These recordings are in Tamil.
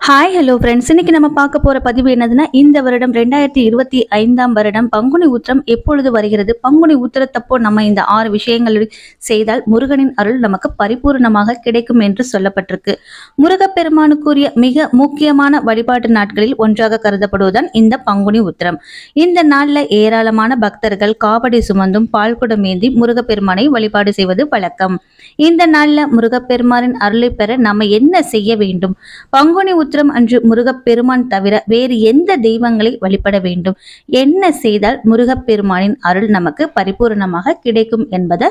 ஹாய் ஹலோ ஃப்ரெண்ட்ஸ், இன்னைக்கு நம்ம பார்க்க போற பதிவு என்னதுன்னா, இந்த வருடம் 2025ஆம் வருடம் பங்குனி உத்திரம் எப்பொழுது வருகிறது, பங்குனி உத்திரத்தப்போ நம்ம இந்த 6 விஷயங்கள் செய்தால் முருகனின் அருள் நமக்கு பரிபூர்ணமாக கிடைக்கும் என்று சொல்லப்பட்டிருக்கு. முருகப்பெருமானுக்குரிய மிக முக்கியமான வழிபாட்டு நாட்களில் ஒன்றாக கருதப்படுவதுதான் இந்த பங்குனி உத்திரம். இந்த நாள்ல ஏராளமான பக்தர்கள் காவடி சுமந்தும் பால்குடம் ஏந்தி முருகப்பெருமானை வழிபாடு செய்வது வழக்கம். இந்த நாள்ல முருகப்பெருமானின் அருளை பெற நம்ம என்ன செய்ய வேண்டும், பங்குனி உத்திரம் அன்று முருகப்பெருமான் தவிர வேறு எந்த தெய்வங்களை வழிபட வேண்டும், என்ன செய்தால் முருகப்பெருமானின் அருள் நமக்கு பரிபூர்ணமாக கிடைக்கும் என்பதை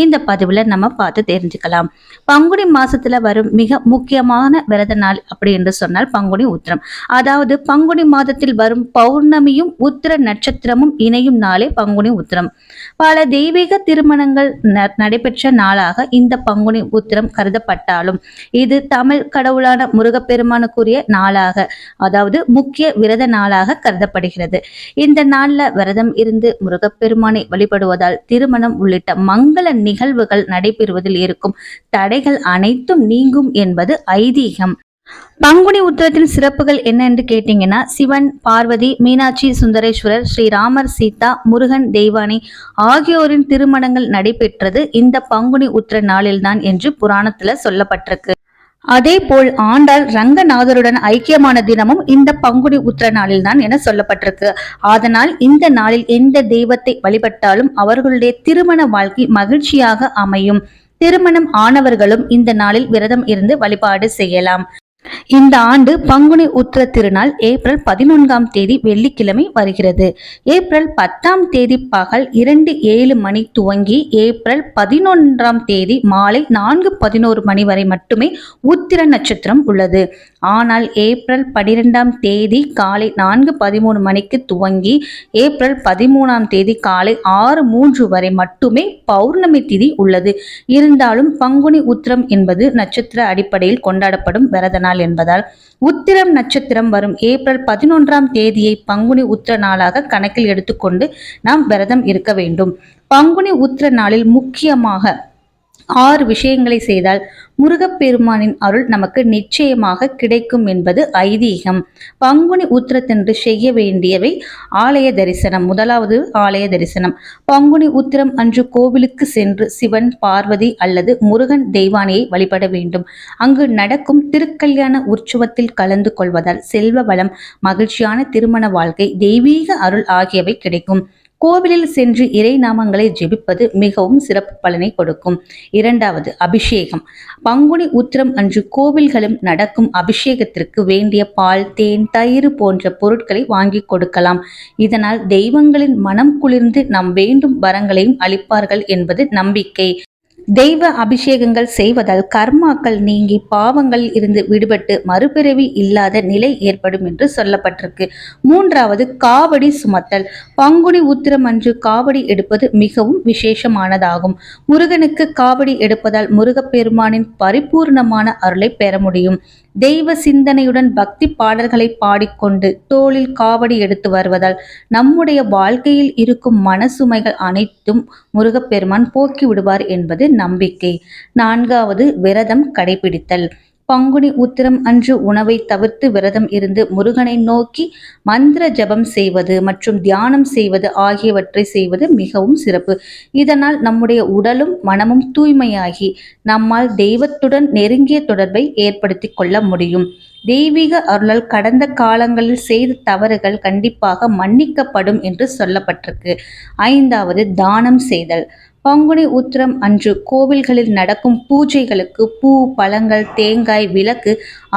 இந்த பதிவுல நம்ம பார்த்து தெரிஞ்சுக்கலாம். பங்குனி மாசத்துல வரும் மிக முக்கியமான விரத நாள் அப்படி என்று சொன்னால் பங்குனி உத்திரம். அதாவது பங்குனி மாதத்தில் வரும் பௌர்ணமியும் உத்திர நட்சத்திரமும் இணையும் நாளே பங்குனி உத்திரம். பல தெய்வீக திருமணங்கள் நடைபெற்ற நாளாக இந்த பங்குனி உத்திரம் கருதப்பட்டாலும் இது தமிழ் கடவுளான முருகப்பெருமானுக்குரிய நாளாக, அதாவது முக்கிய விரத நாளாக கருதப்படுகிறது. இந்த நாள்ல விரதம் இருந்து முருகப்பெருமானை வழிபடுவதால் திருமணம் உள்ளிட்ட மங்கள நிகழ்வுகள் நடைபெறுவதில் இருக்கும் தடைகள் அனைத்தும் நீங்கும் என்பது ஐதீகம். பங்குனி உத்திரத்தின் சிறப்புகள் என்ன என்று கேட்டீங்கன்னா, சிவன், பார்வதி, மீனாட்சி சுந்தரேஸ்வரர், ஸ்ரீராமர், சீதா, முருகன், தெய்வானை ஆகியோரின் திருமணங்கள் நடைபெற்றது இந்த பங்குனி உத்திர நாளில்தான் என்று புராணத்துல சொல்லப்பட்டிருக்கு. அதே போல் ஆண்டாள் ரங்கநாதருடன் ஐக்கியமான தினமும் இந்த பங்குனி உத்திர நாளில் தான் என சொல்லப்பட்டிருக்கு. அதனால் இந்த நாளில் எந்த தெய்வத்தை வழிபட்டாலும் அவர்களுடைய திருமண வாழ்க்கை மகிழ்ச்சியாக அமையும். திருமணம் ஆனவர்களும் இந்த நாளில் விரதம் இருந்து வழிபாடு செய்யலாம். இந்த ஆண்டு பங்குனி உத்திர திருநாள் ஏப்ரல் 11ஆம் தேதி வெள்ளிக்கிழமை வருகிறது. ஏப்ரல் 10ஆம் தேதி பகல் 2:07 மணி துவங்கி ஏப்ரல் 11ஆம் தேதி மாலை 4:11 மணி வரை மட்டுமே உத்திர நட்சத்திரம் உள்ளது. ஆனால் ஏப்ரல் 12ஆம் தேதி காலை 4:13 மணிக்கு துவங்கி ஏப்ரல் 13ஆம் தேதி காலை 6:03 வரை மட்டுமே பௌர்ணமி திதி உள்ளது. இருந்தாலும் பங்குனி உத்திரம் என்பது நட்சத்திர அடிப்படையில் கொண்டாடப்படும் விரத நாள் என்பதால் உத்திரம் நட்சத்திரம் வரும் ஏப்ரல் 11ஆம் தேதியை பங்குனி உத்திர நாளாக கணக்கில் எடுத்துக்கொண்டு நாம் விரதம் இருக்க வேண்டும். பங்குனி உத்திர நாளில் முக்கியமாக 6 விஷயங்களை செய்தால் முருகப்பெருமானின் அருள் நமக்கு நிச்சயமாக கிடைக்கும் என்பது ஐதீகம். பங்குனி உத்திரத்தன்று செய்ய வேண்டியவை: ஆலய தரிசனம். முதலாவது ஆலய தரிசனம். பங்குனி உத்திரம் அன்று கோவிலுக்கு சென்று சிவன், பார்வதி அல்லது முருகன், தெய்வானையை வழிபட வேண்டும். அங்கு நடக்கும் திருக்கல்யாண உற்சவத்தில் கலந்து கொள்வதால் செல்வ வளம், மகிழ்ச்சியான திருமண வாழ்க்கை, தெய்வீக அருள் ஆகியவை கிடைக்கும். கோவிலில் சென்று இறை நாமங்களை ஜெபிப்பது மிகவும் சிறப்பு பலனை கொடுக்கும். இரண்டாவது அபிஷேகம். பங்குனி உத்திரம் அன்று கோவில்களும் நடக்கும் அபிஷேகத்திற்கு வேண்டிய பால், தேன், தயிர் போன்ற பொருட்களை வாங்கி கொடுக்கலாம். இதனால் தெய்வங்களின் மனம் குளிர்ந்து நாம் வேண்டும் வரங்களையும் அளிப்பார்கள் என்பது நம்பிக்கை. தெய்வ அபிஷேகங்கள் செய்வதால் கர்மாக்கள் நீங்கி பாவங்களில் இருந்து விடுபட்டு மறுபிறவி இல்லாத நிலை ஏற்படும் என்று சொல்லப்பட்டிருக்கு. மூன்றாவது காவடி சுமத்தல். பங்குனி உத்திரம் அன்று காவடி எடுப்பது மிகவும் விசேஷமானதாகும். முருகனுக்கு காவடி எடுப்பதால் முருகப்பெருமானின் பரிபூர்ணமான அருளை பெற முடியும். தெய்வ சிந்தனையுடன் பக்தி பாடல்களை பாடிக்கொண்டு தோளில் காவடி எடுத்து வருவதால் நம்முடைய வாழ்க்கையில் இருக்கும் மனசுமைகள் அனைத்தும் முருகப்பெருமான் போக்கி விடுவார் என்பது நம்பிக்கை. நான்காவது விரதம் கடைபிடித்தல். பங்குனி உத்திரம் அன்று உணவை தவிர்த்து விரதம் இருந்து முருகனை நோக்கி மந்திர ஜபம் செய்வது மற்றும் தியானம் செய்வது ஆகியவற்றை செய்வது மிகவும் சிறப்பு. இதனால் நம்முடைய உடலும் மனமும் தூய்மையாகி நம்மால் தெய்வத்துடன் நெருங்கிய தொடர்பை ஏற்படுத்தி கொள்ள முடியும். தெய்வீக அருளால் கடந்த காலங்களில் செய்த தவறுகள் கண்டிப்பாக மன்னிக்கப்படும் என்று சொல்லப்பட்டிருக்கு. ஐந்தாவது தானம் செய்தல். பங்குனி உத்திரம் அன்று கோவில்களில் நடக்கும் பூஜைகளுக்கு பூ, பழங்கள், தேங்காய், விளக்கு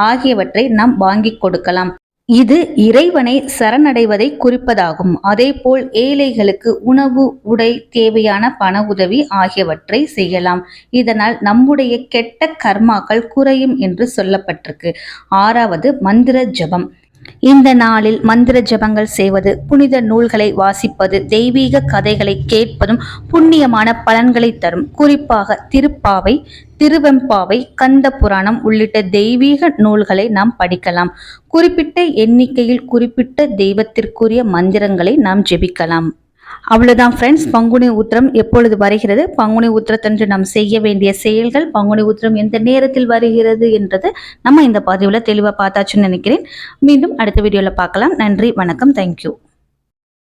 ஆகியவற்றை நாம் வாங்கி கொடுக்கலாம். இது இறைவனை சரணடைவதை குறிப்பதாகும். அதேபோல் ஏழைகளுக்கு உணவு, உடை, தேவையான பண உதவி ஆகியவற்றை செய்யலாம். இதனால் நம்முடைய கெட்ட கர்மாக்கள் குறையும் என்று சொல்லப்பட்டிருக்கு. ஆறாவது மந்திர ஜபம். இந்த நாளில் மந்திர ஜபங்கள் செய்வது, புனித நூல்களை வாசிப்பது, தெய்வீக கதைகளை கேட்பதும் புண்ணியமான பலன்களை தரும். குறிப்பாக திருப்பாவை, திருவெம்பாவை, கந்த புராணம் உள்ளிட்ட தெய்வீக நூல்களை நாம் படிக்கலாம். குறிப்பிட்ட எண்ணிக்கையில் குறிப்பிட்ட தெய்வத்திற்குரிய மந்திரங்களை நாம் ஜெபிக்கலாம். அவ்வளவுதான் ஃப்ரெண்ட்ஸ், பங்குனி உத்திரம் எப்பொழுது வருகிறது, பங்குனி உத்திரத்தன்று நாம் செய்ய வேண்டிய செயல்கள், பங்குனி உத்திரம் எந்த நேரத்தில் வருகிறது என்றது நம்ம இந்த பதிவுல தெளிவா பார்த்தாச்சுன்னு நினைக்கிறேன். மீண்டும் அடுத்த வீடியோல பார்க்கலாம். நன்றி, வணக்கம், தேங்க்யூ.